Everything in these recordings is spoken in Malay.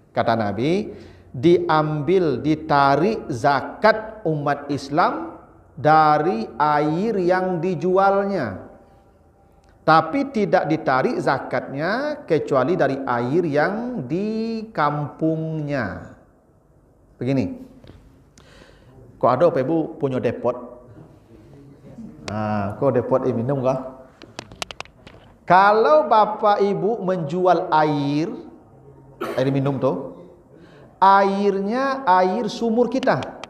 Kata Nabi, ditarik zakat umat Islam dari air yang dijualnya. Tapi tidak ditarik zakatnya kecuali dari air yang di kampungnya. Begini. Kok ada apa ibu punya depot? Kok depot ini minum kah? Kalau bapak ibu menjual air minum tuh, airnya air sumur kita,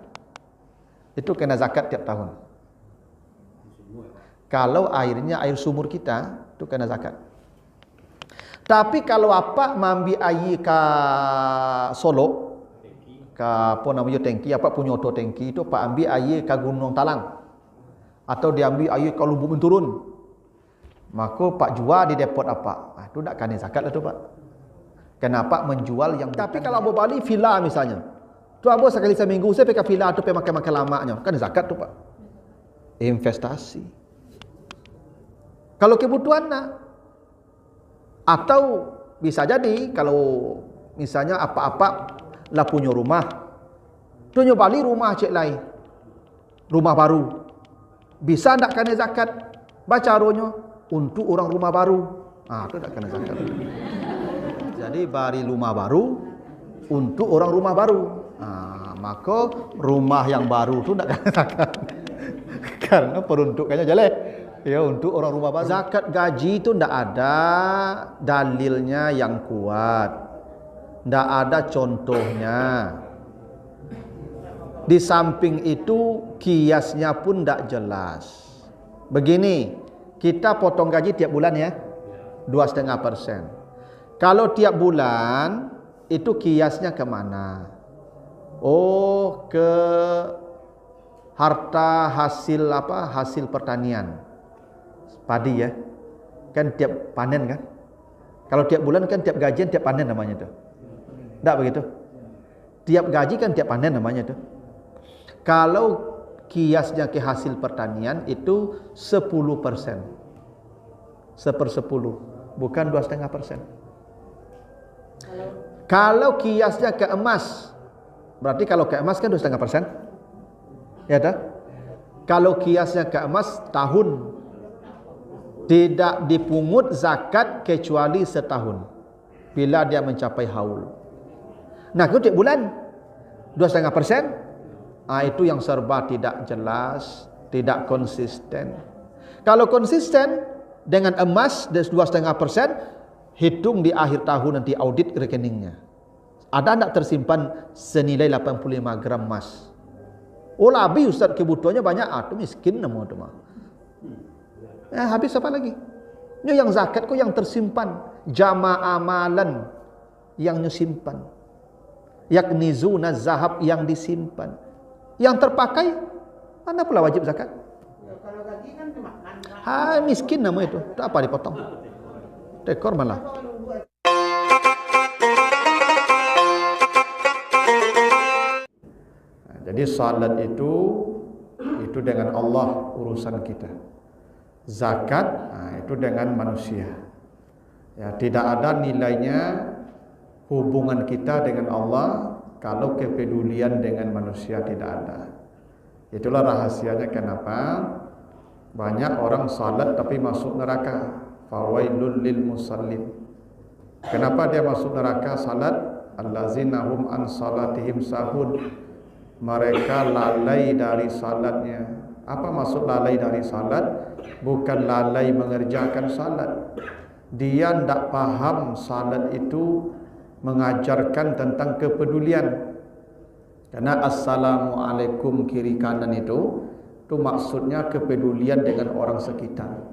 itu kena zakat tiap tahun. Kalau airnya air sumur kita, itu kena zakat. Tapi kalau apa mambi air ke Solo, ke apa namanya tangki, apa punya auto tangki itu pak ambil air ke Gunung Talang, atau diambil air ke Lubuk Menturun, maka pak jual di depot apa, itu tak kena zakat lah tu pak. Kenapa menjual yang? Tapi kalau Abu Bali villa misalnya, tu Abu sekali seminggu saya pergi villa tu pergi makan-makan lamanya, kan zakat tu pak. Investasi. Kalau kebutuhan nak. Atau bisa jadi kalau misalnya apa-apa lah punya rumah, tu balik rumah cik lain, rumah baru, bisa tak kena zakat? Baca arunya untuk orang rumah baru, tu tak kena zakat. Jadi bari rumah baru untuk orang rumah baru, maka rumah yang baru tu tak kena zakat. Karena peruntukannya jelek. Ya, untuk orang rumah baru. Zakat gaji itu tidak ada dalilnya yang kuat, tidak ada contohnya. Di samping itu kiasnya pun tidak jelas. Begini, kita potong gaji tiap bulan ya, 2,5%. Kalau tiap bulan itu kiasnya kemana? Oh, ke harta hasil apa? Hasil pertanian. Padi ya, kan tiap panen kan. Kalau tiap bulan kan tiap gajian tiap panen namanya tuh. Tak begitu? Tiap gaji kan tiap panen namanya tuh. Kalau kiasnya ke hasil pertanian itu 10%. 1/10, bukan 2,5%. Kalau kiasnya ke emas, berarti kalau ke emas kan 2,5%. Ya tak? Kalau kiasnya ke emas tahun, tidak dipungut zakat kecuali setahun bila dia mencapai haul. Nah, itu tiap bulan 2,5%. Itu yang serba tidak jelas, tidak konsisten. Kalau konsisten dengan emas 2,5%, hitung di akhir tahun nanti audit rekeningnya. Ada tak tersimpan senilai 85 gram emas? Oh, lebih Ustaz, kebutuhannya banyak. Itu miskin nama tu mah. Habis apa lagi? Ini yang zakat kok yang tersimpan, jama' amalan yang nyimpan, yaknizuna zahab yang disimpan, yang terpakai mana pula wajib zakat? Kalau gaji kan dimakan. Miskin nama itu. Tak apa dipotong. Tekor malah. Jadi salat itu dengan Allah urusan kita. Zakat itu dengan manusia. Ya, tidak ada nilainya hubungan kita dengan Allah kalau kepedulian dengan manusia tidak ada. Itulah rahasianya kenapa banyak orang salat tapi masuk neraka. Fawailul lil musallin. Kenapa dia masuk neraka salat? Allazina hum an salatihim sahun. Mereka lalai dari salatnya. Apa maksud lalai dari salat? Bukan lalai mengerjakan salat. Dia tidak paham salat itu mengajarkan tentang kepedulian. Karena assalamualaikum kiri kanan itu maksudnya kepedulian dengan orang sekitar.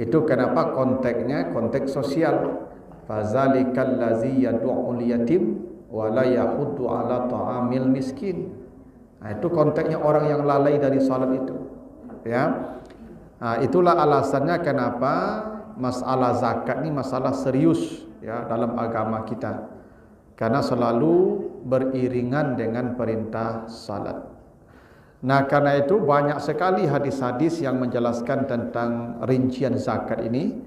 Itu kenapa konteksnya konteks sosial. Fazalikal ladzi yad'ul yatim wa la yahuddu ala ta'amil miskin. Itu konteksnya orang yang lalai dari salat itu. Ya. Itulah alasannya kenapa masalah zakat ini masalah serius ya dalam agama kita. Karena selalu beriringan dengan perintah salat. Nah, karena itu banyak sekali hadis-hadis yang menjelaskan tentang rincian zakat ini.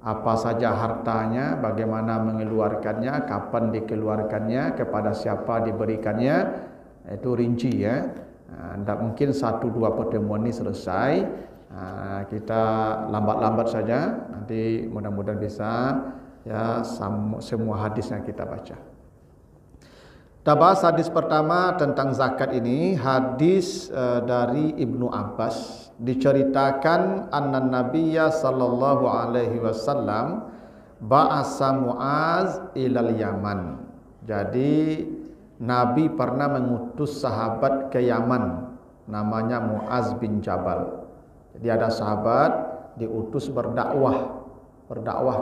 apa saja hartanya, bagaimana mengeluarkannya, kapan dikeluarkannya, kepada siapa diberikannya, itu rinci ya. Tidak mungkin 1-2 pertemuan ini selesai. Kita lambat-lambat saja, nanti mudah-mudahan bisa ya semua hadisnya kita baca. Kita bahas hadis pertama tentang zakat ini, hadis dari Ibnu Abbas. Diceritakan anna Nabiyya sallallahu alaihi wasallam ba'asa Muaz ilal Yaman. Jadi Nabi pernah mengutus sahabat ke Yaman, namanya Muaz bin Jabal. Jadi ada sahabat diutus berdakwah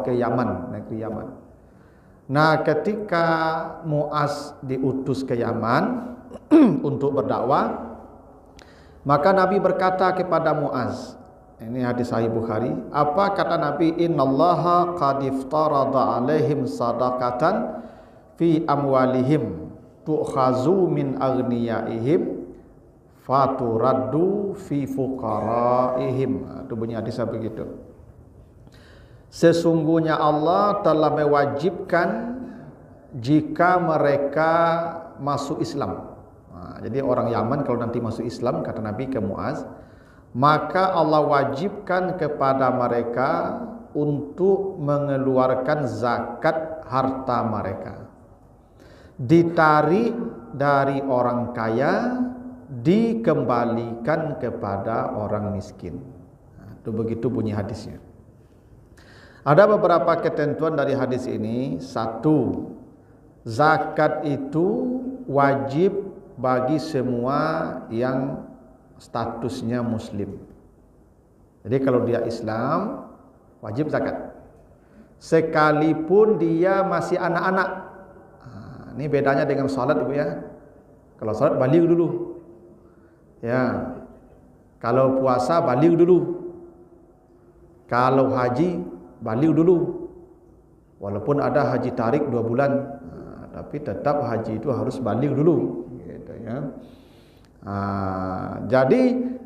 ke Yaman, negeri Yaman. Nah, ketika Muaz diutus ke Yaman untuk berdakwah, maka Nabi berkata kepada Muaz, ini hadis Sahih Bukhari, apa kata Nabi? Innallaha qad iftarada alaihim sadaqatan fi amwalihim tu'khazu min aghniyaihim faturaddu fi fuqaraihim. Itu bunyi hadisnya begitu. Sesungguhnya Allah telah mewajibkan jika mereka masuk Islam. Jadi orang Yaman kalau nanti masuk Islam, kata Nabi ke Muaz, maka Allah wajibkan kepada mereka untuk mengeluarkan zakat harta mereka, ditarik dari orang kaya, dikembalikan kepada orang miskin. Itu begitu bunyi hadisnya. Ada beberapa ketentuan dari hadis ini. Satu, zakat itu wajib bagi semua yang statusnya muslim. Jadi kalau dia Islam, wajib zakat. Sekalipun dia masih anak-anak. Ini bedanya dengan salat, Ibu ya. Kalau salat baligh dulu. Ya. Kalau puasa baligh dulu. Kalau haji baligh dulu. Walaupun ada haji tarik 2 bulan, tapi tetap haji itu harus baligh dulu. Ya. Jadi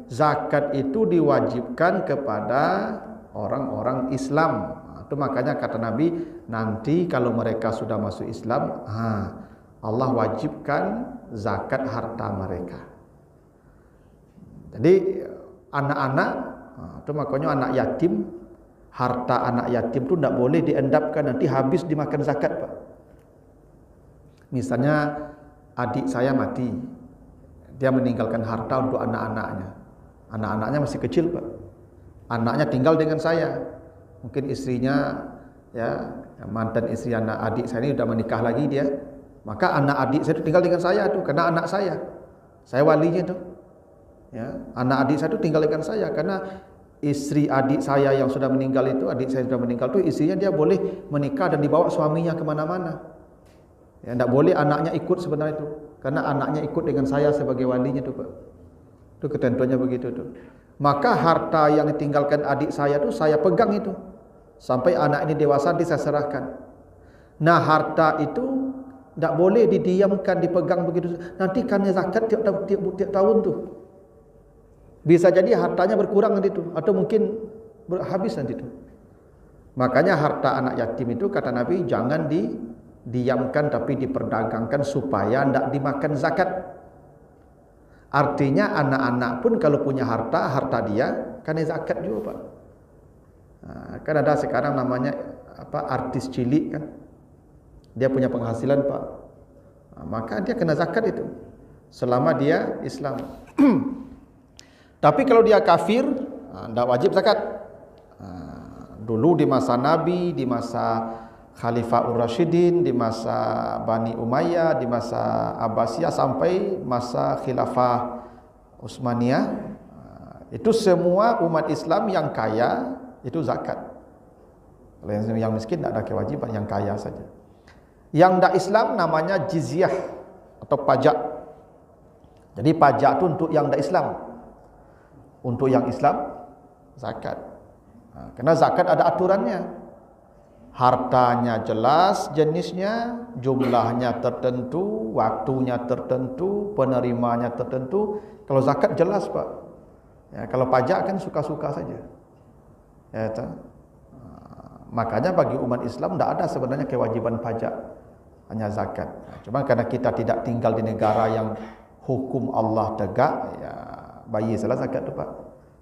zakat itu diwajibkan kepada orang-orang Islam. Itu makanya kata Nabi, nanti kalau mereka sudah masuk Islam, Allah wajibkan zakat harta mereka. Jadi anak-anak, itu makanya anak yatim, harta anak yatim itu tidak boleh diendapkan, nanti habis dimakan zakat, Pak. Misalnya adik saya mati, dia meninggalkan harta untuk anak-anaknya. Anak-anaknya masih kecil, Pak. Anaknya tinggal dengan saya. Mungkin istrinya, ya mantan istri anak adik saya ini sudah menikah lagi dia. Maka anak adik saya itu tinggal dengan saya tuh, karena anak saya. Saya walinya tuh. Ya, anak adik saya itu tinggal dengan saya karena istri adik saya yang sudah meninggal itu, adik saya sudah meninggal tuh, istrinya dia boleh menikah dan dibawa suaminya kemana-mana. Ya, tidak boleh anaknya ikut sebenarnya itu, karena anaknya ikut dengan saya sebagai walinya tuh, Pak. Itu ketentuannya begitu tuh. Maka harta yang ditinggalkan adik saya tuh saya pegang itu sampai anak ini dewasa, nanti saya serahkan. Nah, harta itu tidak boleh didiamkan, dipegang begitu. Nanti karena zakat tiap tahun tuh bisa jadi hartanya berkurang nanti tuh, atau mungkin habis nanti tuh. Makanya harta anak yatim itu kata Nabi jangan didiamkan tapi diperdagangkan supaya tidak dimakan zakat. Artinya anak-anak pun kalau punya harta dia kena zakat juga, Pak. Kan ada sekarang namanya artis cilik kan, dia punya penghasilan, Pak. Maka dia kena zakat itu selama dia Islam. Tapi kalau dia kafir, tidak wajib zakat. Dulu di masa Nabi, di masa Khalifah Ur-Rasyidin, di masa Bani Umayyah, di masa Abbasiyah sampai masa Khilafah Utsmaniyah, itu semua umat Islam yang kaya itu zakat. Kalau yang miskin tidak ada kewajiban, yang kaya saja. Yang tidak Islam namanya jizyah atau pajak. Jadi pajak itu untuk yang tidak Islam. Untuk yang Islam zakat. Karena zakat ada aturannya. Hartanya jelas jenisnya, jumlahnya tertentu, waktunya tertentu, penerimanya tertentu. Kalau zakat jelas, Pak. Ya, kalau pajak kan suka-suka saja. Ya, Makanya bagi umat Islam tidak ada sebenarnya kewajiban pajak, hanya zakat. Cuma karena kita tidak tinggal di negara yang hukum Allah tegak, ya bayi salah zakat itu Pak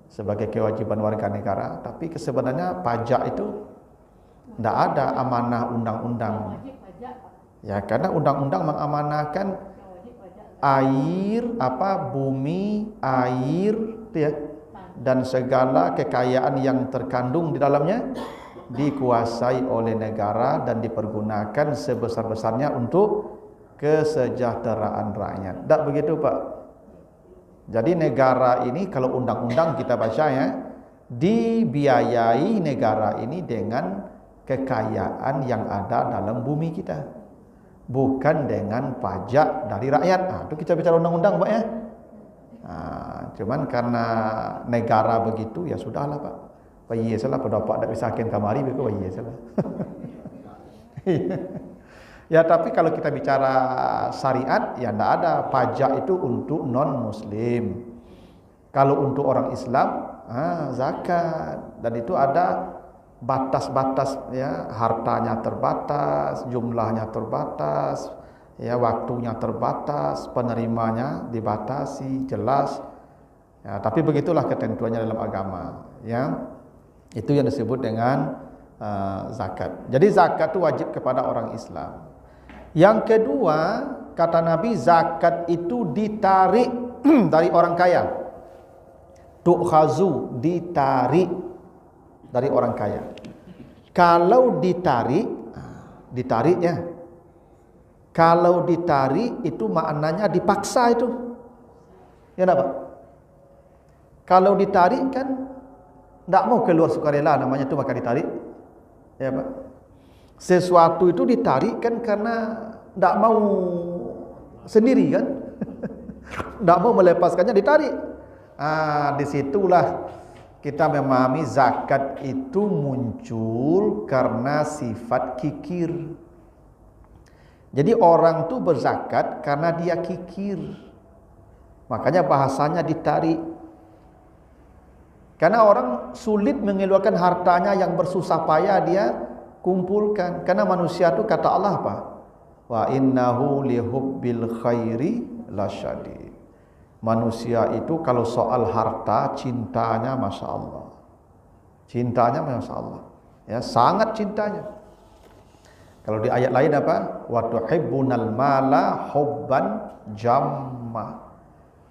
sebagai kewajiban warga negara. Tapi sebenarnya pajak itu tidak ada amanah undang-undang. Ya karena undang-undang mengamanahkan air, bumi, air, ya, dan segala kekayaan yang terkandung di dalamnya dikuasai oleh negara dan dipergunakan sebesar-besarnya untuk kesejahteraan rakyat. Tak begitu Pak? Jadi negara ini kalau undang-undang kita baca ya, dibiayai negara ini dengan kekayaan yang ada dalam bumi kita, bukan dengan pajak dari rakyat. Itu kita bicara undang-undang Pak ya. Cuman karena negara begitu ya sudahlah Pak. Bayi salah pendapat tak bisa akan kamari begitu bayi salah. Ya tapi kalau kita bicara syariat ya tidak ada pajak itu untuk non muslim. Kalau untuk orang Islam zakat, dan itu ada batas-batas ya, hartanya terbatas, jumlahnya terbatas, ya waktunya terbatas, penerimanya dibatasi, jelas. Ya, tapi begitulah ketentuannya dalam agama ya. Itu yang disebut dengan zakat. Jadi zakat itu wajib kepada orang Islam. Yang kedua, kata Nabi, zakat itu ditarik dari orang kaya. Tu'khazu, ditarik dari orang kaya. Kalau ditarik ya. Kalau ditarik itu maknanya dipaksa itu. Ya enggak, Pak? Kalau ditarik kan tidak mau keluar sukarela, namanya itu maka ditarik. Ya Pak. Sesuatu itu ditarik kan karena tidak mau sendiri kan. Tidak mau melepaskannya ditarik. Disitulah kita memahami zakat itu muncul karena sifat kikir. Jadi orang itu berzakat karena dia kikir. Makanya bahasanya ditarik. Karena orang sulit mengeluarkan hartanya yang bersusah payah dia kumpulkan. Karena manusia itu kata Allah apa? Wa innahu lihubbil khairi lasyadid. Manusia itu kalau soal harta cintanya Masya Allah. Cintanya Masya Allah. Ya, sangat cintanya. Kalau di ayat lain apa? Wa tuhibbunal mala hubban jamma.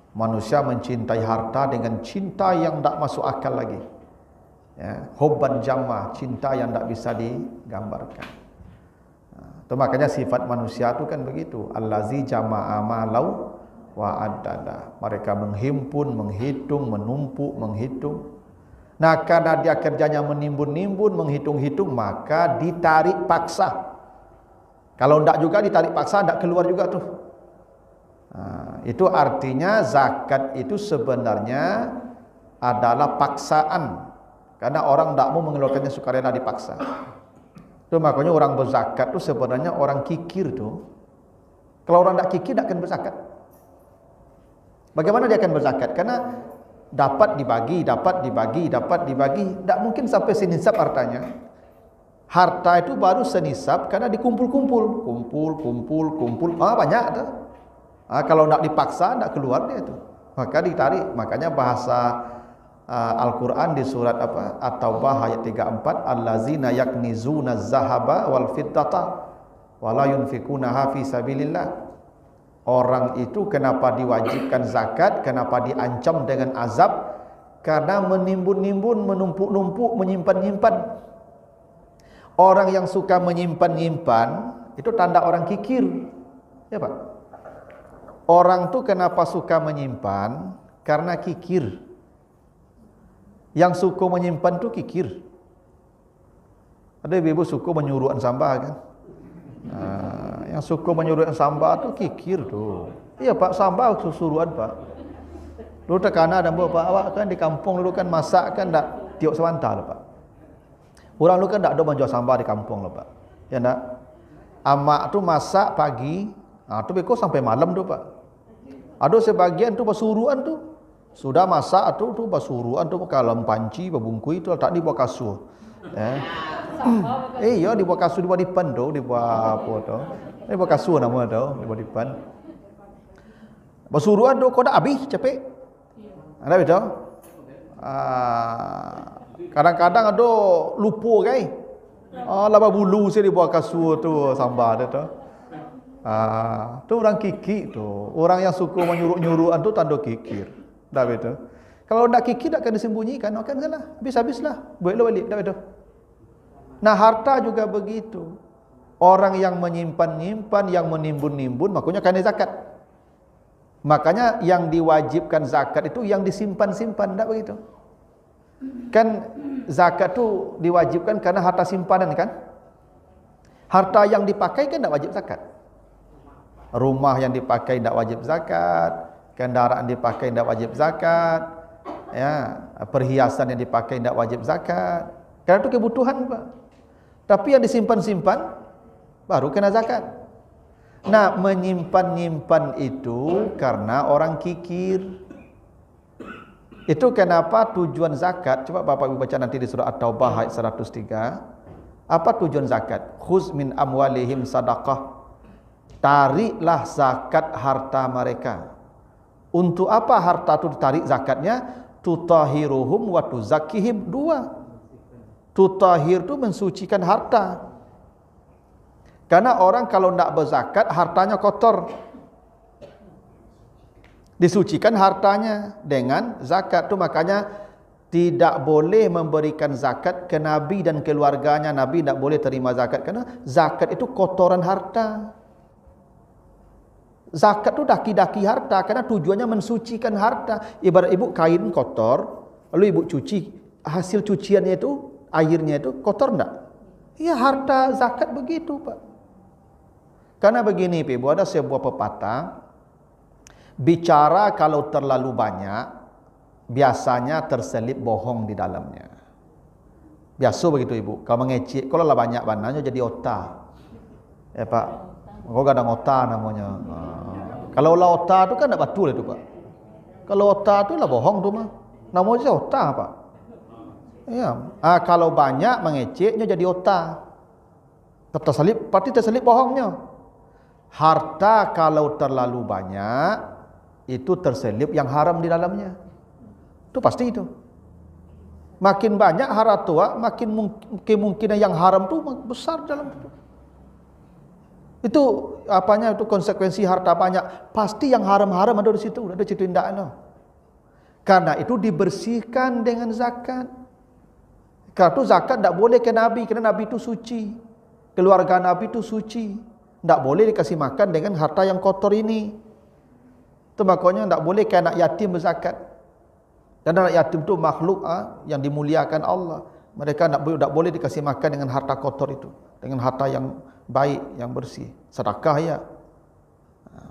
Manusia mencintai harta dengan cinta yang tak masuk akal lagi. Ya, hubban jamma, cinta yang tak bisa digambarkan. Itu makanya sifat manusia itu kan begitu. Allazi jama'a malau wa addada. Mereka menghimpun, menghitung, menumpuk, menghitung. Nah, karena dia kerjanya menimbun-nimbun, menghitung-hitung, maka ditarik paksa. Kalau tidak juga ditarik paksa, tidak keluar juga tuh. Itu artinya zakat itu sebenarnya adalah paksaan. Karena orang tidak mau mengeluarkannya sukarela dipaksa. Itu makanya orang berzakat itu sebenarnya orang kikir tuh. Kalau orang tidak kikir tidak akan berzakat. Bagaimana dia akan berzakat? Karena dapat dibagi, dapat dibagi, dapat dibagi. Tidak mungkin sampai senisab hartanya. Harta itu baru senisab karena dikumpul-kumpul, kumpul. Banyak tuh. Kalau tidak dipaksa, tidak keluar dia itu. Maka ditarik. Makanya bahasa Al-Quran di surat apa? At-Taubah ayat 34, allazina yaknizuna az-zahaba wal fiddata wa la yunfikunaha fi sabilillah. Orang itu kenapa diwajibkan zakat? Kenapa diancam dengan azab? Karena menimbun-nimbun, menumpuk-numpuk, menyimpan-nyimpan. Orang yang suka menyimpan-nyimpan itu tanda orang kikir. Ya Pak. Orang tu kenapa suka menyimpan? Karena kikir. Yang suka menyimpan tu kikir. Ada ibu suka menyuruhan sambal kan? Yang suka menyuruhan sambal tu kikir tu. Iya Pak, sambal suruhan Pak. Dulu tekana dan bapak awak kan di kampung dulu kan masak kan tak tiok sewantar Pak. Orang dulu kan tak ada menjual sambal di kampung Pak. Ya tak? Amak tu masak pagi, tu beko sampai malam tu Pak. Ada sebagian tu basuruan tu sudah masak tu basuruan tu kalau panci babungkui tu letak di bawah kasur. Iya di bawah kasur di bawah dipan tu, di bawah apa tu? Di bawah kasur nama tu, di bawah dipan. Basuruan tu kau dah habis capek. Ada betul? Kadang-kadang ada lupa kai. Laba bulu saya di bawah kasur tu sambar dia tu. Tu orang kikir tu. Orang yang suka menyuruh-nyuruhan tu tanda kikir. Dah betul. Kalau nak kikir tak kena disembunyikan, akan salah. Habis-habislah. Buatlah balik, dah betul. Nah, harta juga begitu. Orang yang menyimpan-nyimpan, yang menimbun-nimbun, makanya kena zakat. Makanya yang diwajibkan zakat itu yang disimpan-simpan, tak begitu? Kan zakat tu diwajibkan karena harta simpanan kan? Harta yang dipakai kan tak wajib zakat. Rumah yang dipakai tak wajib zakat, kendaraan dipakai tak wajib zakat, ya, perhiasan yang dipakai tak wajib zakat. Karena itu kebutuhan, Pak. Tapi yang disimpan-simpan baru kena zakat. Nah, menyimpan-nyimpan itu karena orang kikir. Itu kenapa tujuan zakat, coba Bapak Ibu baca nanti di surah At-Taubah ayat 103. Apa tujuan zakat? Khuz min amwalihim sadaqah. Tariklah zakat harta mereka. Untuk apa harta itu ditarik zakatnya? Tutahiruhum wa tuzakkihim. Dua. Tutahir itu mensucikan harta. Karena orang kalau tidak berzakat, hartanya kotor. Disucikan hartanya dengan zakat. Itu makanya tidak boleh memberikan zakat ke Nabi dan keluarganya. Nabi tidak boleh terima zakat. Karena zakat itu kotoran harta. Zakat itu daki-daki harta. Karena tujuannya mensucikan harta. Ibarat ibu kain kotor, lalu ibu cuci. Hasil cuciannya itu, airnya itu kotor tidak? Ya, harta zakat begitu, Pak. Karena begini, Ibu, ada sebuah pepatah, bicara kalau terlalu banyak, biasanya terselip bohong di dalamnya. Biasa begitu, Ibu. Kalau mengecek, kalau lah banyak bananya jadi otak. Ya, Pak. Kau kadang otak namanya. Kalau lah otak itu kan tak betul itu, Pak. Kalau otak itu lah bohong tu mah. Namanya otak, Pak. Ya. Kalau banyak mengeceknya jadi otak. Terselip, pasti terselip bohongnya. Harta kalau terlalu banyak, itu terselip yang haram di dalamnya. Itu pasti itu. Makin banyak harta tua, makin kemungkinan yang haram itu besar dalam itu. Itu apanya itu konsekuensi harta banyak. Pasti yang haram-haram ada di situ, ada situ indahnya. Karena itu dibersihkan dengan zakat. Karena itu zakat tidak boleh ke Nabi, karena Nabi itu suci. Keluarga Nabi itu suci. Tak boleh dikasih makan dengan harta yang kotor ini. Itu makanya tak boleh ke anak yatim berzakat. Dan anak yatim itu makhluk yang dimuliakan Allah. Mereka tak boleh dikasih makan dengan harta kotor itu. Dengan harta yang baik, yang bersih. Sedekah ya.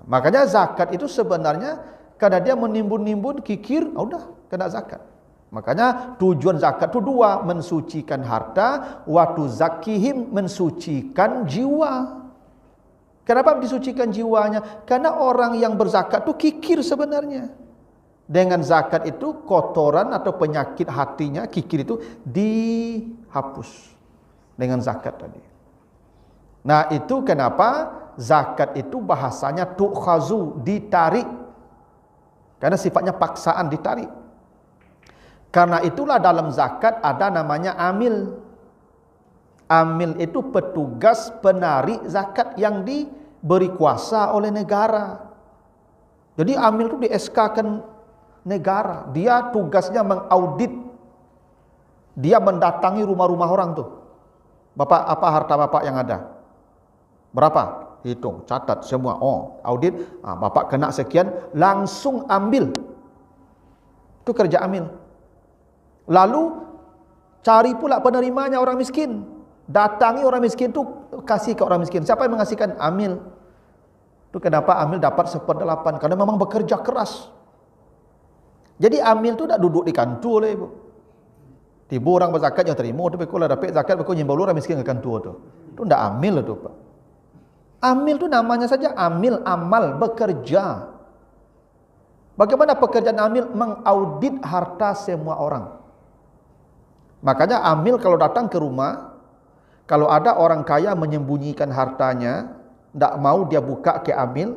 Makanya zakat itu sebenarnya karena dia menimbun-nimbun, kikir, sudah kena zakat. Makanya tujuan zakat itu dua. Mensucikan harta. Wa tuzakkihim, mensucikan jiwa. Kenapa disucikan jiwanya? Karena orang yang berzakat itu kikir sebenarnya. Dengan zakat itu kotoran atau penyakit hatinya, kikir itu dihapus dengan zakat tadi. Nah, itu kenapa zakat itu bahasanya tu'khazu, ditarik. Karena sifatnya paksaan, ditarik. Karena itulah dalam zakat ada namanya amil. Amil itu petugas penarik zakat yang diberi kuasa oleh negara. Jadi amil itu di SK-kan negara. Dia tugasnya mengaudit. Dia mendatangi rumah-rumah orang tuh. Bapak, apa harta Bapak yang ada? Berapa? Hitung, catat semua. Oh, audit. Bapak kena sekian, langsung ambil. Itu kerja amil. Lalu cari pula penerimanya orang miskin. Datangi orang miskin tu, kasih ke orang miskin. Siapa yang mengasihkan? Amil. Itu kenapa amil dapat 1/8? Karena memang bekerja keras. Jadi amil tu tak duduk di kantor lah, Ibu. Tiba orang berzakat yang terima, tapi kalau dapat zakat, kau nyimbau orang miskin ke kantor tu. Itu tak amil tu, Pak. Amil tu namanya saja amil, amal, bekerja. Bagaimana pekerjaan amil? Mengaudit harta semua orang. Makanya amil kalau datang ke rumah, kalau ada orang kaya menyembunyikan hartanya, tidak mau dia buka ke amil,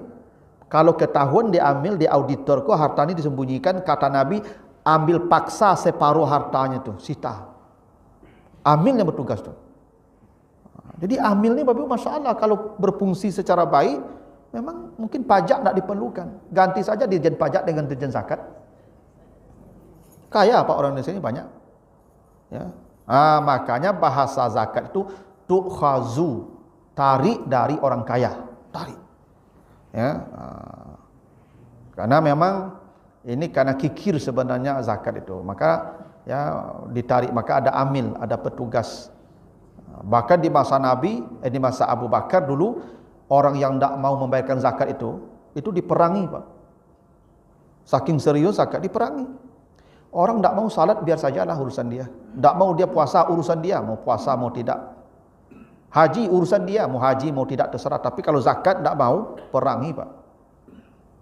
kalau ketahuan dia amil, di auditor kok hartanya disembunyikan, kata Nabi, ambil paksa separuh hartanya tuh, sita. Amil yang bertugas tuh. Jadi amil ni Bapak Ibu, Masya Allah, kalau berfungsi secara baik, memang mungkin pajak tak diperlukan. Ganti saja dirjen pajak dengan dirjen zakat. Kaya apa orang Indonesia ini banyak. Ya. Makanya bahasa zakat itu tukhazu, tarik dari orang kaya, tarik. Ya. Karena memang ini karena kikir sebenarnya zakat itu. Maka ya ditarik, maka ada amil, ada petugas. Bahkan di masa Nabi, di masa Abu Bakar dulu, orang yang tidak mau membayarkan zakat itu diperangi, Pak. Saking serius zakat diperangi. Orang tidak mau salat, biar sajalah urusan dia. Tidak mau dia puasa, urusan dia. Mau puasa, mau tidak. Haji, urusan dia. Mau haji, mau tidak, terserah. Tapi kalau zakat tidak mau, perangi, Pak.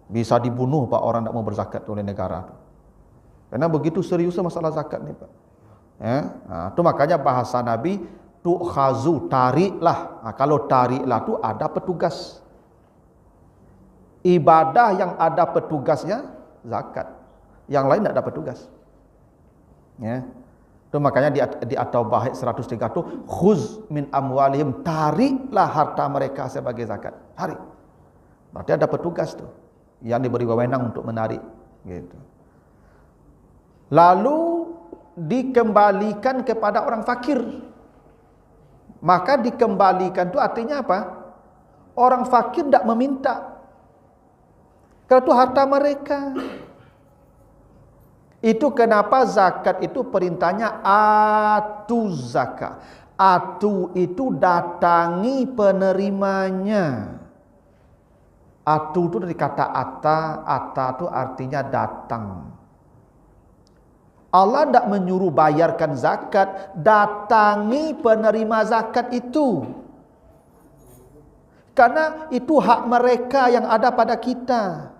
Bisa dibunuh, Pak, orang tidak mau berzakat oleh negara. Karena begitu seriusnya masalah zakat ni, Pak. Ya, itu makanya bahasa Nabi, tukhazu, tariklah. Kalau tariklah itu ada petugas. Ibadah yang ada petugasnya, zakat. Yang lain tidak ada petugas. Ya. Itu makanya di At-Taubah 103 itu khuz min amwalihim, tariklah harta mereka sebagai zakat. Tarik. Berarti ada petugas tuh yang diberi wewenang untuk menarik gitu. Lalu dikembalikan kepada orang fakir. Maka dikembalikan itu artinya apa? Orang fakir tidak meminta. Kalau itu harta mereka. Itu kenapa zakat itu perintahnya atu zakat. Atu itu datangi penerimanya. Atu itu dari kata ata itu artinya datang. Allah tidak menyuruh bayarkan zakat, datangi penerima zakat itu. Karena itu hak mereka yang ada pada kita.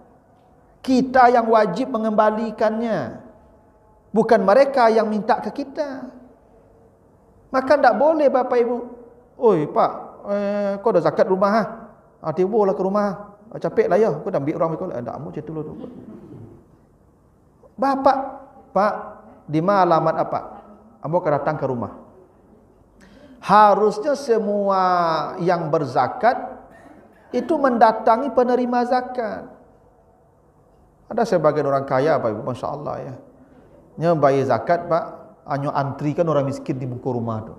Kita yang wajib mengembalikannya. Bukan mereka yang minta ke kita. Maka tidak boleh Bapak Ibu. Oi Pak, kau dah zakat rumah ha? Tiba lah ke rumah. Capek lah ya, kau dah ambil orang kau. Tak mau cerita dulu. Bapak, Pak, di mana alamat apa? Ambo akan datang ke rumah. Harusnya semua yang berzakat itu mendatangi penerima zakat. Ada sebagian orang kaya Pak Ibu, Masya Allah ya. Nya bayar zakat Pak, hanya antrikan orang miskin di muka rumah tu.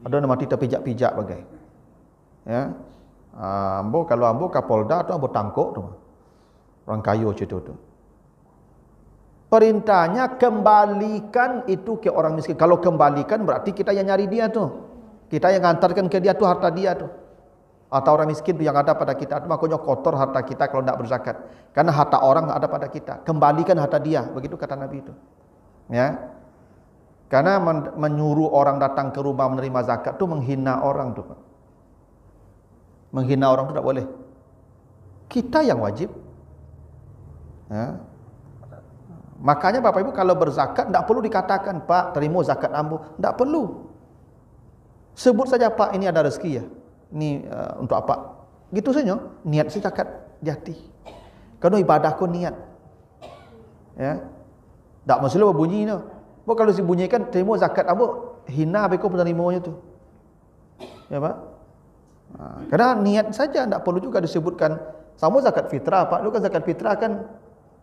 Ada nama kita pijak-pijak bagai. Ya. Ambo kalau ambo Kapolda tu ambo tangkok tu. Orang kaya cerita tu. Perintahnya kembalikan itu ke orang miskin. Kalau kembalikan berarti kita yang nyari dia tu. Kita yang hantarkan ke dia tu harta dia tu. Atau orang miskin yang ada pada kita itu makanya kotor harta kita kalau tidak berzakat. Karena harta orang ada pada kita. Kembalikan harta dia, begitu kata Nabi itu. Ya. Karena menyuruh orang datang ke rumah menerima zakat itu menghina orang tu, Pak. Menghina orang itu tidak boleh. Kita yang wajib. Ya. Makanya Bapak Ibu kalau berzakat tidak perlu dikatakan, Pak, terima zakat ambo. Tidak perlu. Sebut saja, Pak, ini ada rezeki ya. Ini untuk apa? Gitu saja. Niat saya zakat di hati. Karena ibadahku niat. Ya. Tak masalah berbunyi no. Bo kalau dibunyikan terima zakat ambo, hina beko penerimanya tu. Ya, Pak. Karena niat saja, tidak perlu juga disebutkan sama zakat fitrah, Pak. Lu kan zakat fitrah kan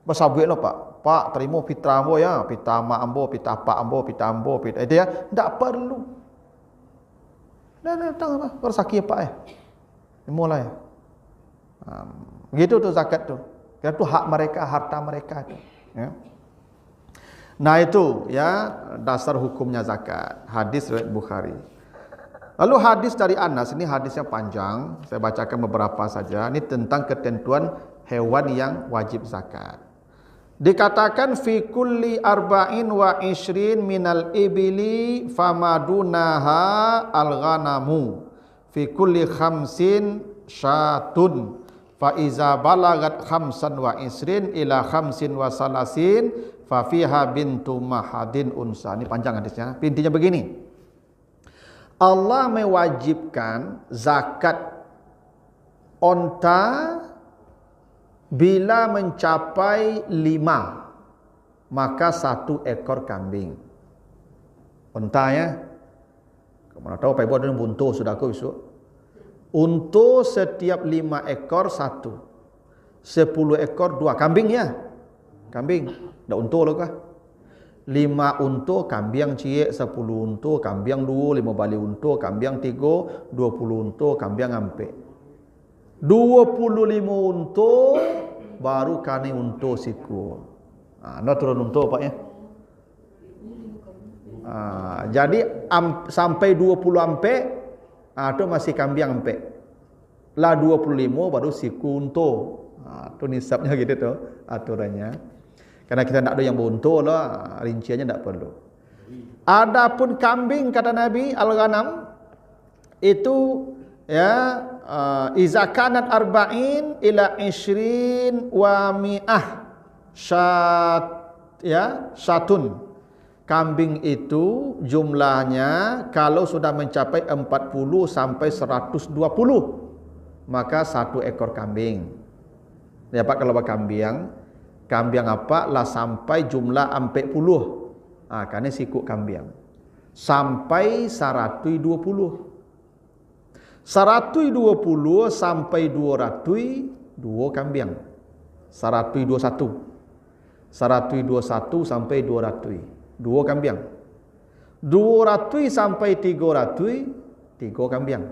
bersabuit lah, Pak. Pak, terima fitrah ambo ya, fitrah mak ambo, fitrah pak ambo, fitrah ambo, fitrah itu ya. Tak perlu. Datang apa? Bersaki Pak ya. Mulai. Begitu tu zakat tu. Itu hak mereka, harta mereka tu. Ya. Nah itu ya dasar hukumnya zakat. Hadis riwayat Bukhari. Lalu hadis dari Anas, ini hadisnya panjang. Saya bacakan beberapa saja. Ini tentang ketentuan hewan yang wajib zakat. Dikatakan fi kulli arba'in wa ishrin minal ibili famadunaha al-ghanamu fi kulli khamsin syatun fa iza balagat khamsan wa ishrin ila khamsin wa salasin fa fiha bintu mahadin unsa. Ini panjang hadisnya. Intinya begini. Allah mewajibkan zakat onta bila mencapai 5, maka 1 ekor kambing. Onta ya. Mana tahu Pak Ibu ada buntu sudah aku besok. Untuk setiap 5 ekor 1, 10 ekor 2 kambing ya. Kambing, dah untu loh kah? 5 untu kambing ciek, 10 untu kambing 2, 5 bali untu kambing 3, 20 untu kambing ampe. 25 untu baru kani untu siku. Anda turun untu Pak ya. Jadi sampai 20 ampe itu masih kambing ampe. Lah 25 baru siku untu. Itu nisabnya gitu tuh aturannya. Karena kita tidak ada yang beruntu lah, rinciannya tidak perlu. Adapun kambing kata Nabi al-ghanam itu ya iza kanat arba'in ila 20 wa mi'ah syatun. Kambing itu jumlahnya kalau sudah mencapai 40 sampai 120, maka 1 ekor kambing. Ya Pak, kalau kambing apa lah sampai jumlah 40. Karena sikuk kambing. Sampai 120. 120 sampai 200 2 kambing. 121. 121 sampai 200. 2 kambing. 200 sampai 300 3 kambing.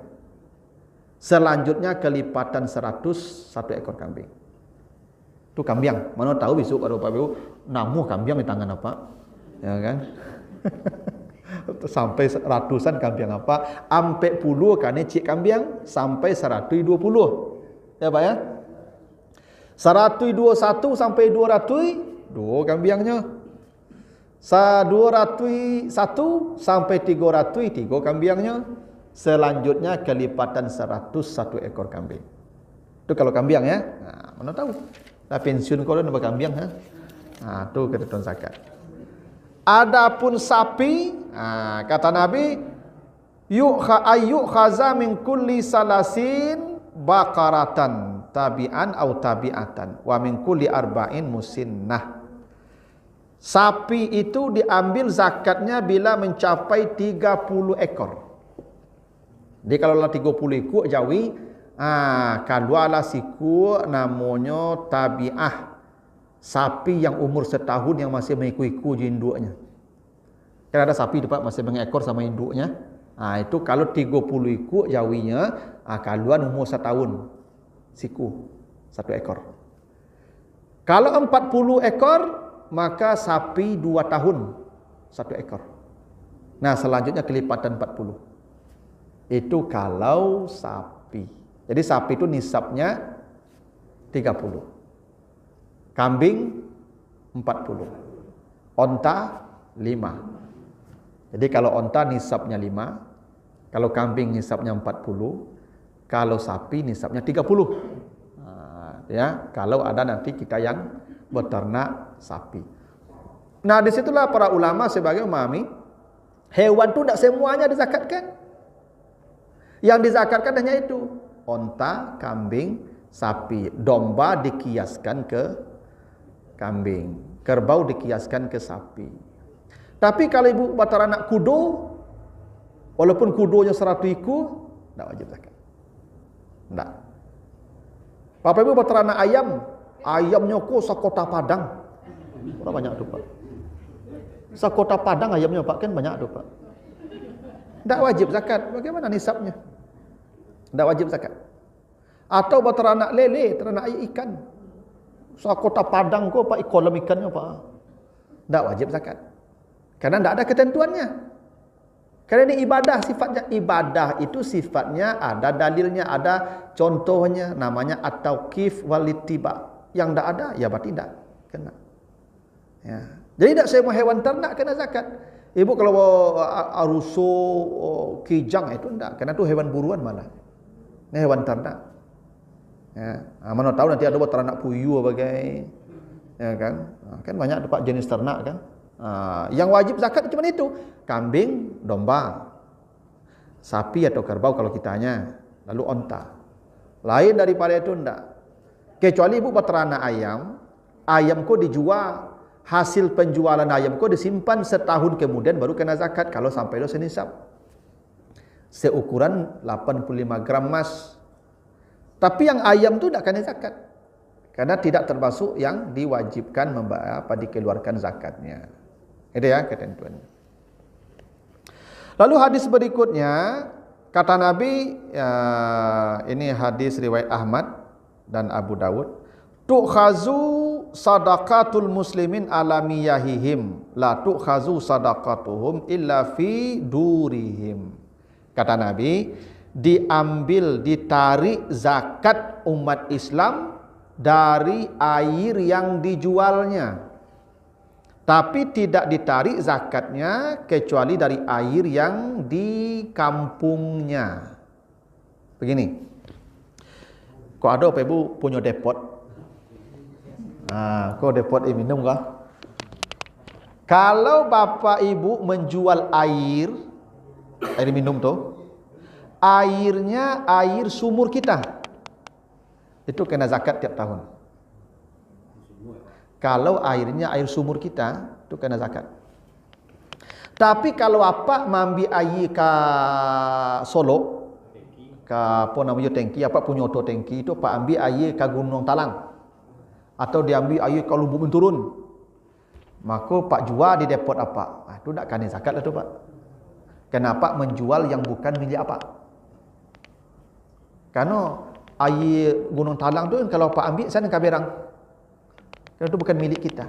Selanjutnya kelipatan 100 1 ekor kambing. Itu kambing. Mana tahu besok kalau Pak Ibu namuh kambing di tangan apa? Ya kan? Sampai ratusan kambing apa? Ampe puluh kan cik kambing sampai 120. Ya Pak ya? 121 sampai 200 2 kambingnya. 201 sampai 300 3 kambingnya. Selanjutnya kelipatan 100 1 ekor kambing. Itu kalau kambing ya. Mana tahu? Lah pensiun kau nak kambing ha. Tu ketentuan zakat. Adapun sapi, kata Nabi, yu'kha khaza min kulli salasin baqaratan tabi'an au tabi'atan wa min kulli arba'in musinnah. Sapi itu diambil zakatnya bila mencapai 30 ekor. Jadi kalau lah 30 ekor jawi, keluarlah siku namanya tabi'ah. Sapi yang umur setahun yang masih mengiku-iku induknya. Kan ada sapi dapat masih mengekor sama induknya. Itu kalau 30 ekor jawinya, keluar umur setahun siku 1 ekor. Kalau 40 ekor maka sapi 2 tahun 1 ekor. Nah, selanjutnya kelipatan 40. Itu kalau sapi. Jadi sapi itu nisabnya 30. Kambing 40. Onta 5. Jadi kalau onta nisabnya 5, kalau kambing nisabnya 40, kalau sapi nisabnya 30. Ya, kalau ada nanti kita yang beternak sapi. Nah, disitulah para ulama sebagai memahami hewan itu tidak semuanya dizakatkan. Yang dizakatkan hanya itu, onta, kambing, sapi. Domba dikiaskan ke kambing, kerbau dikiaskan ke sapi. Tapi kalau ibu beternak kudo, walaupun kudonya 100 ekor, tidak wajib zakat. Tidak. Bapak ibu beternak ayam, ayamnya kok sekota Padang. Berapa banyak tu Pak? Sekota Padang ayamnya Pak, kan banyak tu Pak. Tidak wajib zakat. Bagaimana nisabnya? Tidak wajib zakat. Atau beternak lele, ternak ikan. Sekota Padang kok Pak, kolam ikannya Pak. Tidak wajib zakat. Karena tidak ada ketentuannya. Karena ini ibadah, sifatnya ibadah itu sifatnya ada dalilnya, ada contohnya, namanya at-tauqif wal-ittiba. Yang tidak ada, ya berarti tidak kena. Ya. Jadi tidak semua hewan ternak kena zakat. Ibu kalau aruso, kijang itu tidak, karena itu hewan buruan malah. Ini hewan ternak. Ya. Mana tahu nanti ada ternak puyuh bagai Ya kan? Kan banyak dapat jenis ternak kan. Yang wajib zakat cuma itu, kambing, domba, sapi atau kerbau kalau kitanya, lalu onta. Lain daripada itu enggak. Kecuali ibu beternak ayam, ayamku dijual, hasil penjualan ayamku disimpan setahun kemudian baru kena zakat kalau sampai itu senisab. Seukuran 85 gram emas. Tapi yang ayam itu tidak kena zakat. Karena tidak termasuk yang diwajibkan dikeluarkan zakatnya. Itu ya ketentuannya. Lalu hadis berikutnya, kata Nabi, ini hadis riwayat Ahmad dan Abu Dawud, tu'khazu sadaqatul muslimin ala miyahihim, la tu'khazu sadaqatuhum illa fi durihim. Kata Nabi, diambil, ditarik zakat umat Islam dari air yang dijualnya. Tapi tidak ditarik zakatnya kecuali dari air yang di kampungnya. Begini. Kok ada apa ibu punya depot? Kok depot ini minum kah? Kalau bapak ibu menjual air minum tuh, airnya air sumur kita, itu kena zakat tiap tahun. Kalau airnya air sumur kita, itu kena zakat. Tapi kalau apa mambi air ke Solo, ke apa namanya tangki, apa punya auto tangki itu pak ambil air ke Gunung Talang, atau diambil air ke Lubuk Benturun, maka pak jual di depot apa, itu tak kena zakat lah tu pak. Kenapa menjual yang bukan milik apa? Karena air Gunung Talang tu kalau pak ambil sana ke berang. Itu bukan milik kita.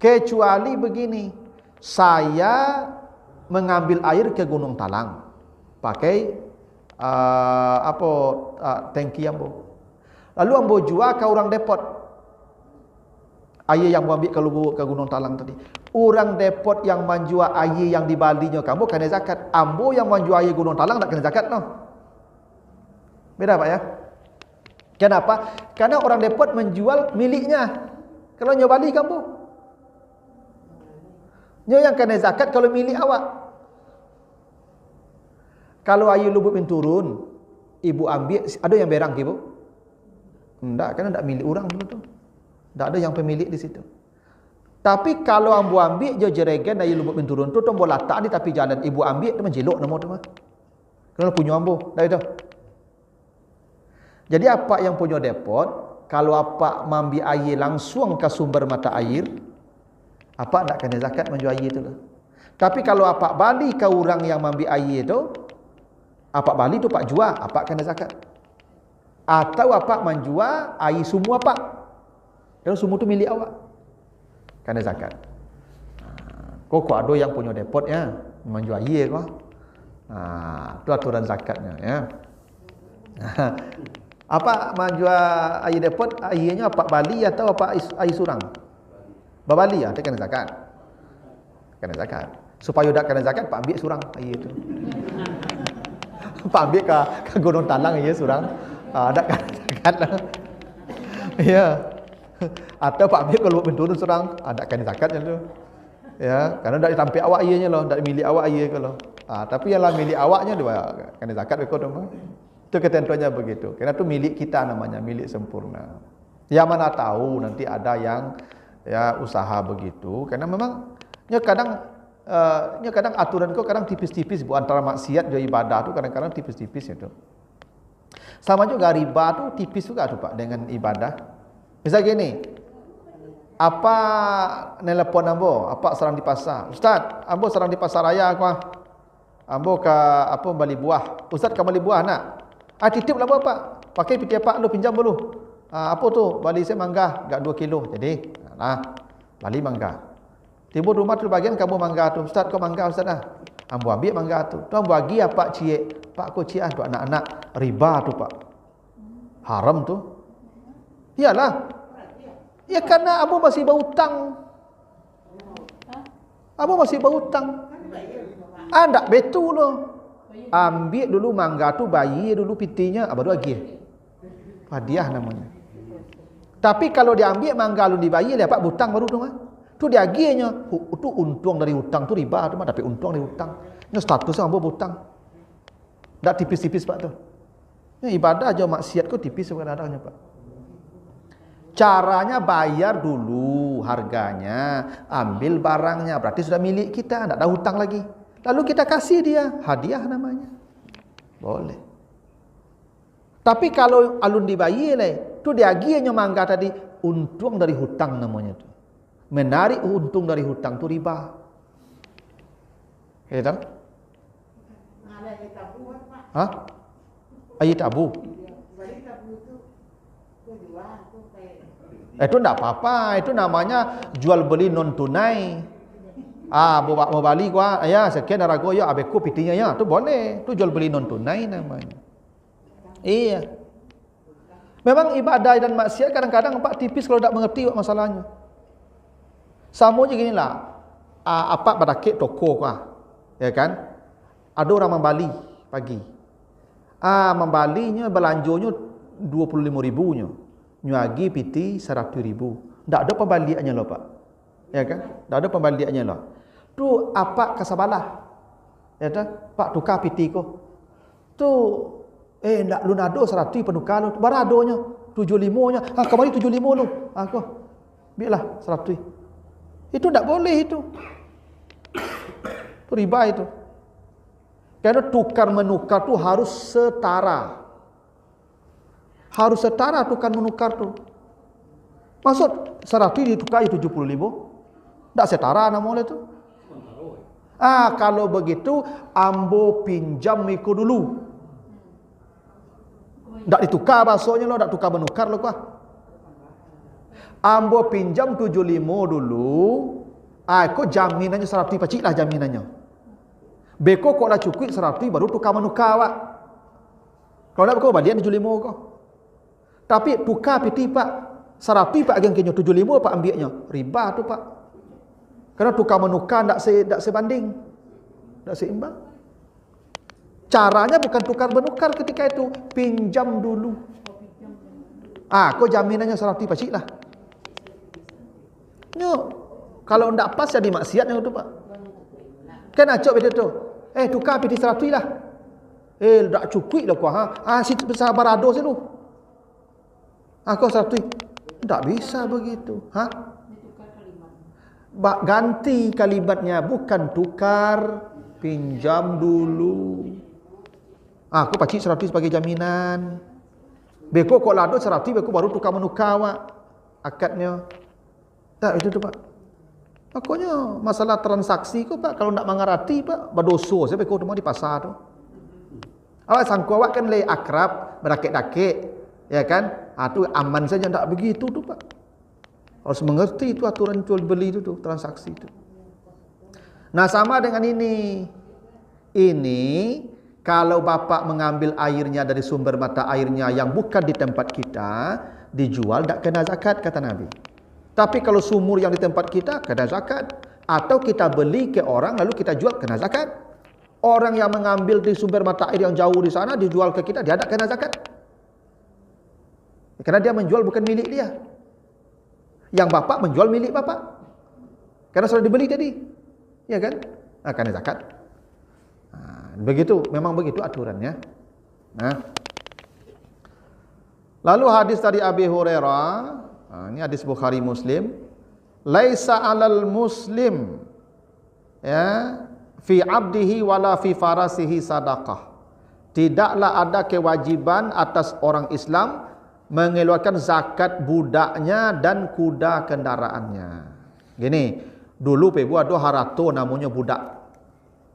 Kecuali begini, saya mengambil air ke Gunung Talang pakai tangki ambo. Lalu ambo jual ke orang depot. Air yang ambo ambil ke Gunung Talang tadi. Orang depot yang menjual air yang di balinya kamu kena zakat. Ambo yang menjual air Gunung Talang tak kena zakat no. Beda Pak ya? Kenapa? Karena orang depot menjual miliknya. Kalau nyo bali kamu, nyo yang kena zakat kalau milik awak. Kalau air Lubuk Benturun, ibu ambil, ada yang berang ibu? Enggak, karena enggak milik orang dulu tu. Enggak ada yang pemilik di situ. Tapi kalau ambo ambil jo jeregen air Lubuk Benturun tu, ambo letak di tepi jalan, ibu ambil tu menjelok nama tu mah. Kalau punya ambo, dah itu. Jadi apa yang punya depot, kalau apa mambi air langsung ke sumber mata air, apa tak kena zakat menjual air itu. Tapi kalau apa bali ke orang yang mambi air itu, apa bali tu pak jual, apa kena zakat. Atau apa menjual air sumur apa? Kalau sumur tu milik awak, kena zakat. Kok ada yang punya depot ya, menjual air kok. Itu aturan zakatnya ya. Apa menjual air depot, airnya apa bali atau apa air surang? Bali ya, dia kena zakat. Kena zakat. Supaya tak kena zakat, pak ambil surang air itu. Pak ambil ke Gunung Talang air surang, tak kena zakat lah. Ya. Atau pak ambil ke Lubuk Benturun surang, tak kena zakatnya tu. Ya, karena tak ditampik awak airnya loh, tak milik awak air ke loh. Tapi yang lah milik awaknya dia kena zakat betul tu. Itu ketentuannya begitu. Karena itu milik kita namanya, milik sempurna. Yang mana tahu nanti ada yang ya usaha begitu. Karena memang kadang aturan kau kadang tipis-tipis bu antara maksiat dan ibadah tu kadang-kadang tipis-tipis itu. Sama juga riba tu tipis juga tu Pak dengan ibadah. Misal gini, apa nelpon ambo, apa serang di pasar. Ustaz, ambo serang di pasar raya aku. Ambo ke apa beli buah. Ustaz ke beli buah nak. Titip lah Pak. Pakai PT Pak lu pinjam dulu. Apa tu? Bali saya mangga, enggak 2 kilo. Jadi, bali mangga. Tiba rumah tu bagian kamu mangga tu. Ustaz kau mangga Ustaz ah. Ambo ambil mangga tu. Tu ambo bagi apa cie? Pak kau cie tu anak-anak riba tu Pak. Haram tu. Iyalah. Ya karena ambo masih berhutang. Ambo masih berhutang. Ndak betul loh. Ambil dulu mangga tu, bayi dulu pitinya, baru lagi hadiah namanya. Tapi kalau dia ambil mangga alun dibayar, dia dapat hutang baru tu kan. Tu dia aginya, tu untung dari hutang tu riba tu mah, tapi untung dari hutang. Ini statusnya ambil hutang. Tak tipis-tipis Pak tu. Ini ibadah aja maksiat kau tipis kadang-kadangnya Pak. Caranya bayar dulu harganya, ambil barangnya, berarti sudah milik kita, tak ada hutang lagi. Lalu kita kasih dia, hadiah namanya. Boleh. Tapi kalau alun dibayar tu dia aginya mangga tadi, untung dari hutang namanya tu. Menarik untung dari hutang tu riba. Kita tahu? Hah? Ayat tabu. Itu enggak apa-apa, itu namanya jual beli non tunai. Mau balik gua, ya sekian harga ya abeku pitinya ya, itu boleh. Itu jual beli non tunai namanya. Iya. Memang ibadah dan maksiat kadang-kadang Pak tipis kalau tak mengerti masalahnya. Sama je ginilah. Apa badakit toko kah? Ya kan? Ada orang membali pagi. Membalinya belanjonya 25.000-nya. Nyuagi piti 100.000. Tak ada pembaliannya loh Pak. Ya kan? Tak ada pembaliannya loh. Tu apa kasabalah. Ya tak? Pak tukar piti ko. Tu nak lu nado 100 penukar lu. Baradonya 75-nya. Kemarin 75 lu. Ko. Biarlah 100. Itu tak boleh itu. Itu riba itu. Karena tukar menukar tu harus setara. Harus setara tukar menukar tu. Maksud 100 ditukar 75. Tak setara namanya tu. Kalau begitu ambo pinjam ikut dulu. Tak ditukar maksudnya lo, tak tukar menukar lo kah? Ambo pinjam 75 dulu. Kau jaminannya 100 pacik lah jaminannya. Beko kau dah cukup 100 baru tukar menukar Pak. Kalau nak kau balian 75 kau. Tapi tukar piti Pak 100 Pak yang kena 75 Pak ambilnya. Riba tu Pak. Karena tukar menukar tak sebanding. Tak seimbang. Caranya bukan tukar menukar ketika itu, pinjam dulu. Kau jaminannya 100 pacik lah. Kalau ndak pas jadi maksiatnya tu Pak. Kan acok betul tu. Tukar piti 100 lah. Tak cukup lah kau si besar barado situ. Kau 100. Tak bisa begitu. Ganti kalimatnya, bukan tukar, pinjam dulu. Aku pacik 100 sebagai jaminan. Beko kau lado 100, beko baru tukar menukar Pak. Akadnya. Tak itu tu Pak. Makanya masalah transaksi kau Pak, kalau nak mengerti Pak, berdosa saya beko cuma di pasar tu. Awak sangka awak kan le akrab, berakik-dakik, ya kan? Tu aman saja, tak begitu tu Pak. Harus mengerti itu aturan jual beli itu tu, transaksi itu. Nah, sama dengan ini. Ini kalau bapak mengambil airnya dari sumber mata airnya yang bukan di tempat kita, dijual tak kena zakat kata Nabi. Tapi kalau sumur yang di tempat kita kena zakat, atau kita beli ke orang lalu kita jual kena zakat. Orang yang mengambil di sumber mata air yang jauh di sana dijual ke kita, dia tak kena zakat. Karena dia menjual bukan milik dia. Yang bapak menjual milik bapak. Karena sudah dibeli tadi. Ya kan? Kena zakat. Begitu, memang begitu aturannya. Lalu hadis dari Abi Hurairah, ini hadis Bukhari Muslim, laisa 'alal muslim ya fi 'abdihi wala fi farasihi sadaqah. Tidaklah ada kewajiban atas orang Islam mengeluarkan zakat budaknya dan kuda kendaraannya. Gini, dulu Ibu ada harato namanya budak.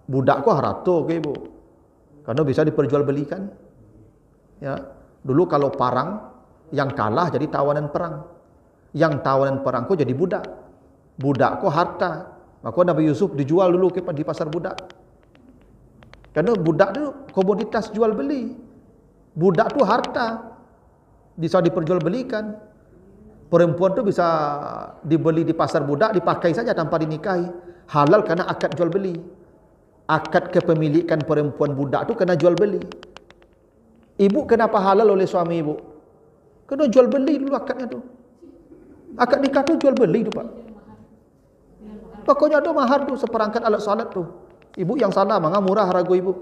Budak kok harato ke Ibu? Karena bisa diperjualbelikan. Ya, dulu kalau perang yang kalah jadi tawanan perang. Yang tawanan perang kok jadi budak. Budak kok harta. Maka Nabi Yusuf dijual dulu di pasar budak. Karena budak itu komoditas jual beli. Budak itu harta. Bisa diperjualbelikan. Perempuan itu bisa dibeli di pasar budak, dipakai saja tanpa dinikahi. Halal karena akad jual beli. Akad kepemilikan perempuan budak itu kena jual beli. Ibu kenapa halal oleh suami ibu? Kena jual beli dulu akadnya tu. Akad nikah tu jual beli tu, Pak. Pokoknya ada mahar tu seperangkat alat salat tu. Ibu yang salah mangga murah harago ibu.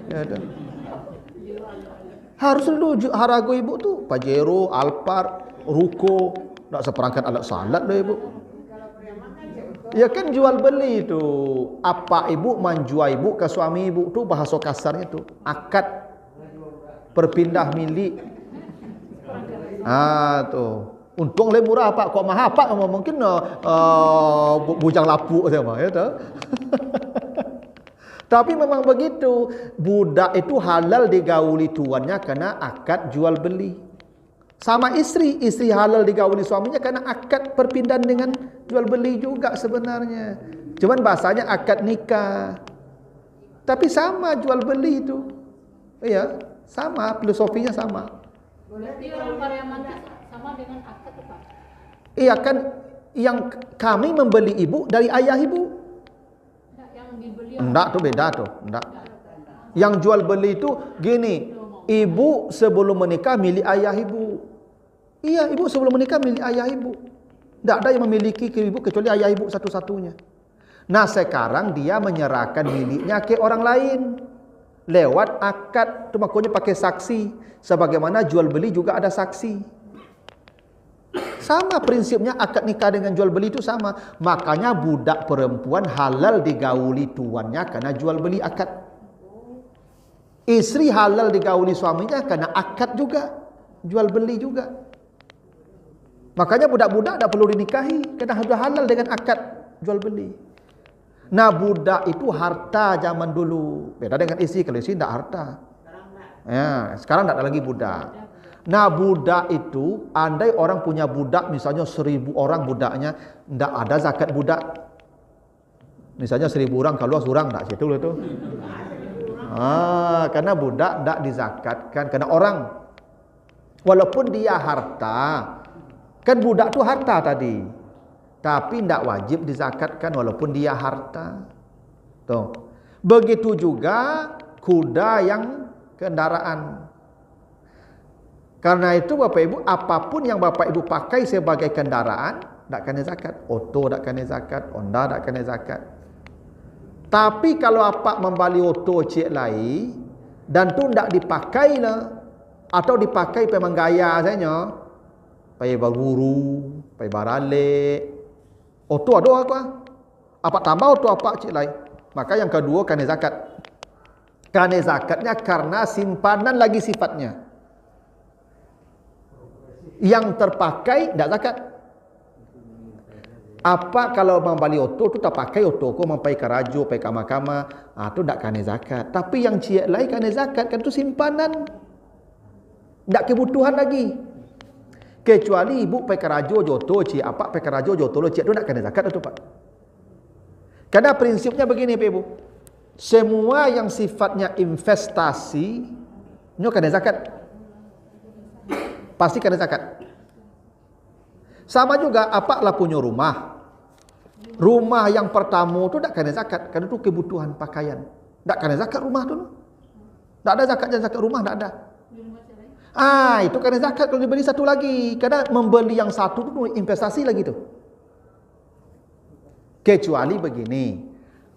Ya ada. Harus dulu harago ibu tu Pajero, Alphard, Ruko, nak seperangkat alat salat dah ibu. Ya kan jual beli tu. Apa ibu menjual ibu ke suami ibu tu bahasa kasarnya tu akad perpindah milik. Tu. Untung lebih murah Pak. Kok mahal Pak mungkin bujang lapuk sama ya tu. Tapi memang begitu. Budak itu halal digauli tuannya karena akad jual beli. Sama istri halal digauli suaminya karena akad perpindahan dengan jual beli juga sebenarnya. Cuman bahasanya akad nikah. Tapi sama jual beli itu. Iya, sama filosofinya sama. Berarti orang Pariaman sama dengan akad Pak. Iya kan yang kami membeli ibu dari ayah ibu. Enggak tuh beda tuh, enggak. Yang jual beli itu gini, ibu sebelum menikah milik ayah ibu. Iya, ibu sebelum menikah milik ayah ibu. Enggak ada yang memiliki ke ibu kecuali ayah ibu satu-satunya. Nah, sekarang dia menyerahkan miliknya ke orang lain lewat akad, itu makanya pakai saksi. Sebagaimana jual beli juga ada saksi. Sama prinsipnya akad nikah dengan jual beli itu sama. Makanya budak perempuan halal digauli tuannya karena jual beli akad. Istri halal digauli suaminya karena akad juga, jual beli juga. Makanya budak-budak tak perlu dinikahi karena sudah halal dengan akad jual beli. Nah, budak itu harta zaman dulu. Beda dengan istri, kalau istri tidak harta. Ya, sekarang tidak ada lagi budak. Nah, budak itu, andai orang punya budak, misalnya 1000 orang budaknya, tidak ada zakat budak. Misalnya 1000 orang, kalau seorang tidak situ itu. Karena budak tidak dizakatkan, karena orang, walaupun dia harta, kan budak itu harta tadi, tapi tidak wajib dizakatkan walaupun dia harta. Tuh. Begitu juga kuda yang kendaraan. Karena itu Bapak Ibu, apapun yang Bapak Ibu pakai sebagai kendaraan, tak kena zakat. Oto tak kena zakat, Honda tak kena zakat. Tapi kalau apa membeli oto cik lain, dan tu tak dipakai lah, atau dipakai memang gaya saja, pakai baguru, pakai barale, oto ada apa? Apa tambah oto apa cik lain? Maka yang kedua kena zakat. Kena zakatnya karena simpanan lagi sifatnya. Yang terpakai tidak zakat. Apa kalau membeli oto tu tak pakai oto ko mempai karajo, pai kama-kama, tu tak kena zakat. Tapi yang ciak lain kena zakat kan tu simpanan. Tak kebutuhan lagi. Kecuali ibu pai karajo joto ciak apa pai karajo joto lo ciak tu tak kena zakat tu Pak. Karena prinsipnya begini Pak Ibu. Semua yang sifatnya investasi nyo kena zakat. Pasti kena zakat. Sama juga apalah punya rumah. Rumah yang pertama tu tak kena zakat, karena tu kebutuhan pakaian. Tak kena zakat rumah tu. Tak ada zakat rumah tak ada. Itu kena zakat kalau dibeli satu lagi, karena membeli yang satu tu investasi lagi tu. Kecuali begini,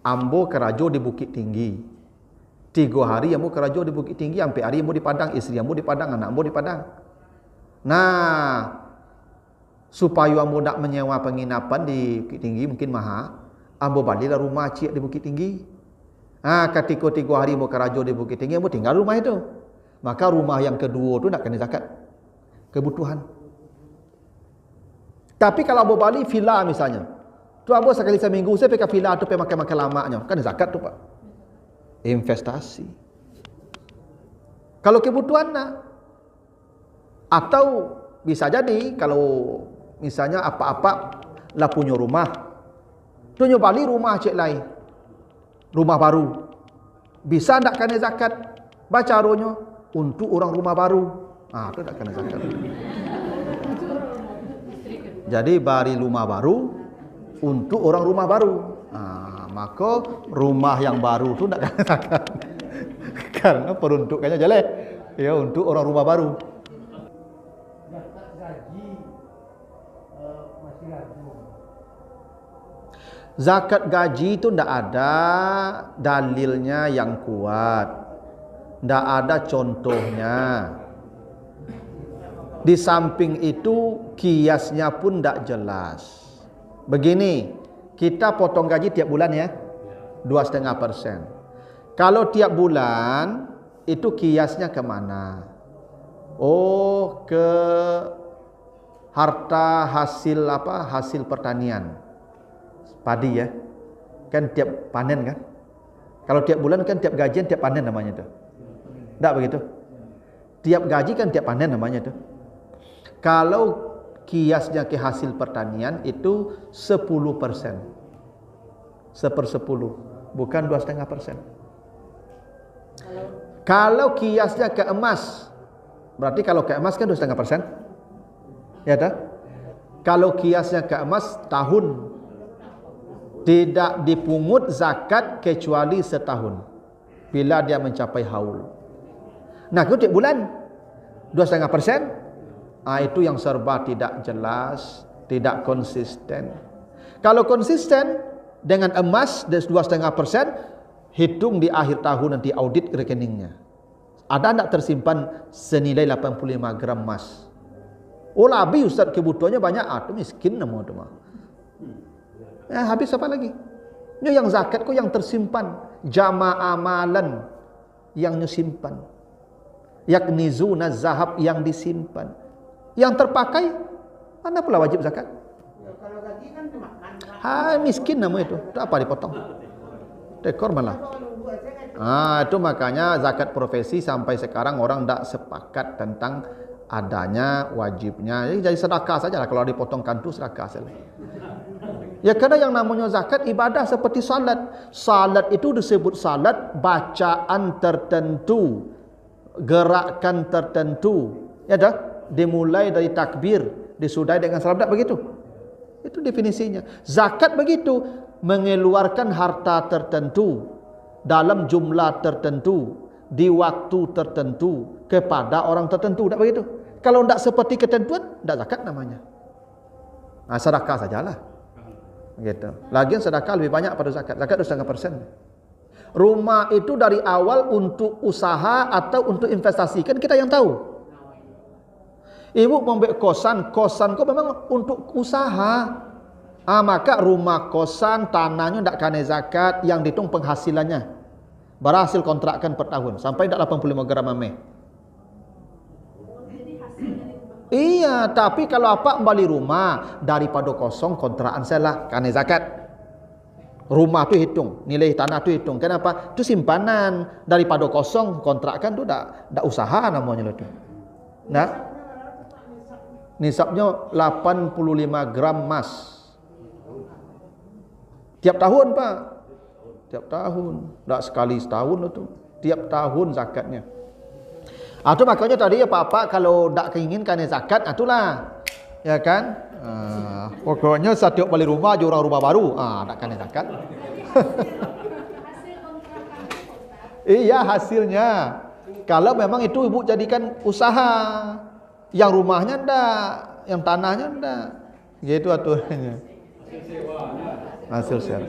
ambo kerajo di Bukit Tinggi. 3 hari ambo kerajo di Bukit Tinggi, sampai hari ambo di Padang, istri ambo di Padang, anak ambo di Padang. Nah, supaya ambo nak menyewa penginapan di Bukit Tinggi mungkin mahal, ambo balilah rumah cik di Bukit Tinggi. Ketika 3 hari ambo kerajo di Bukit Tinggi, ambo tinggal rumah itu. Maka rumah yang kedua tu nak kena zakat. Kebutuhan. Tapi kalau ambo bali villa misalnya, tu ambo sekali seminggu saya pergi villa tu pergi makan-makan lamanya, kan zakat tu Pak. Investasi. Kalau kebutuhan nak. Atau bisa jadi kalau misalnya apa-apa lah punya rumah, tu bali rumah cik lain, rumah baru, bisa tak kena zakat? Baca arunya untuk orang rumah baru, tu tak kena zakat. Jadi bari rumah baru untuk orang rumah baru, maka rumah yang baru tu tak kena zakat, karena peruntukannya jelek, ya untuk orang rumah baru. Zakat gaji itu tidak ada dalilnya yang kuat, tidak ada contohnya. Di samping itu kiasnya pun tidak jelas. Begini, kita potong gaji tiap bulan ya, 2,5%. Kalau tiap bulan itu kiasnya kemana? Oh, ke harta hasil apa? Hasil pertanian. Padi ya, kan tiap panen kan. Kalau tiap bulan kan tiap gajian tiap panen namanya itu. Tidak begitu? Tiap gaji kan tiap panen namanya itu. Kalau kiasnya ke hasil pertanian itu 10%, 1/10, bukan 2,5%. Kalau kiasnya ke emas, berarti kalau ke emas kan 2,5%, ya dah. Kalau kiasnya ke emas tahun, tidak dipungut zakat kecuali setahun bila dia mencapai haul. Nah, itu tiap bulan 2,5%. Itu yang serba tidak jelas, tidak konsisten. Kalau konsisten dengan emas 2,5%, hitung di akhir tahun nanti audit rekeningnya. Ada tidak tersimpan senilai 85 gram emas? Oh, lebih Ustaz, kebutuhannya banyak. Itu miskin nama itu mah. Habis apa lagi? Ini yang zakat kok yang tersimpan, jamaah amalan yang disimpan, yaknizuna zahab yang disimpan, yang terpakai mana pula wajib zakat? Miskin nama itu. Itu apa dipotong? Dekor malah. Itu makanya zakat profesi sampai sekarang orang tidak sepakat tentang adanya wajibnya. Jadi sedekah saja lah, kalau dipotong kantu sedekah saja. Ya, karena yang namanya zakat ibadah seperti salat. Salat itu disebut salat bacaan tertentu, gerakan tertentu. Ya dah, dimulai dari takbir, disudahi dengan salam, begitu. Itu definisinya. Zakat begitu, mengeluarkan harta tertentu dalam jumlah tertentu di waktu tertentu kepada orang tertentu, tak begitu. Kalau tidak seperti ketentuan, tidak zakat namanya. Sedekah sajalah. Gitu. Lagian sedekah lebih banyak pada zakat. Zakat 2,5%. Rumah itu dari awal untuk usaha atau untuk investasi, kan kita yang tahu. Ibu membuat kosan kok memang untuk usaha. Maka rumah kosan tanahnya tidak kena zakat, yang dihitung penghasilannya. Berhasil kontrakkan per tahun sampai tidak 85 gram ameh. Iya, tapi kalau apa beli rumah daripada kosong kontrakan saya lah kena zakat. Rumah tu hitung, nilai tanah tu hitung. Kenapa? Itu simpanan, daripada kosong kontrakan tu dak usaha namanya itu. Nah, nisabnya 85 gram emas. Tiap tahun, Pak. Tiap tahun, tak sekali setahun itu. Tiap tahun zakatnya. Itu makanya tadi ya Pak, kalau tak keinginkan zakat, itulah. Ya kan? Pokoknya setiap beli rumah, orang rumah baru, tak kena zakat. Iya, hasilnya. Kalau memang itu ibu jadikan usaha, yang rumahnya ndak, yang tanahnya ndak. Gitu aturannya. Hasil sewa.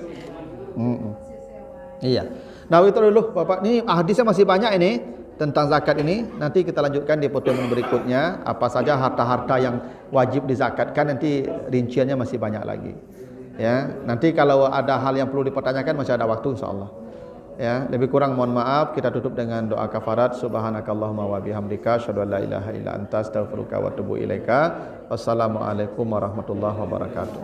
Iya. Nah, itu dulu Bapak. Ini hadisnya masih banyak ini tentang zakat ini. Nanti kita lanjutkan di pertemuan berikutnya. Apa saja harta-harta yang wajib dizakatkan, nanti rinciannya masih banyak lagi. Ya, nanti kalau ada hal yang perlu dipertanyakan masih ada waktu insyaallah. Ya, lebih kurang mohon maaf. Kita tutup dengan doa kafarat. Subhanakallahumma wa bihamdika asyhadu an la ilaha illa anta astaghfiruka wa atubu ilaika. Wassalamualaikum warahmatullahi wabarakatuh.